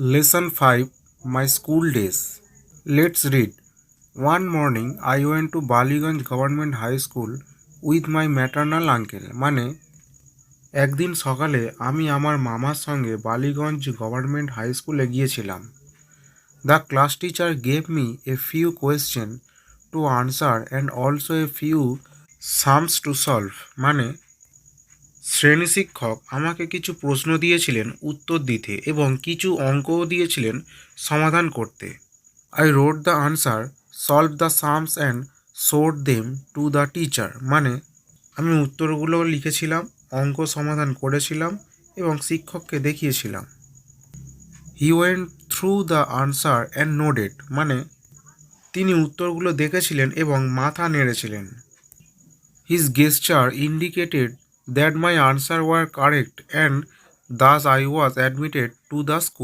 Lesson 5, My School Days. Let's read. One morning I went to Baliganj Government High School with my maternal uncle. মানে একদিন সকালে আমি আমার মামার সঙ্গে বালিগঞ্জ গভর্নমেন্ট হাই স্কুলে গিয়েছিলাম। The class teacher gave me a few question to answer and also a few sums to solve. মানে শ্রেণী শিক্ষক আমাকে কিছু প্রশ্ন দিয়েছিলেন উত্তর দিতে এবং কিছু অঙ্কও দিয়েছিলেন সমাধান করতে। I wrote the answer, solve the sums and showed them to the teacher. মানে আমি উত্তরগুলো লিখেছিলাম, অঙ্ক সমাধান করেছিলাম এবং শিক্ষককে দেখিয়েছিলাম। He went through the answer and nodded. মানে তিনি উত্তরগুলো দেখেছিলেন এবং মাথা নেড়েছিলেন। His gesture indicated that my answer were correct and thus I was admitted to the school.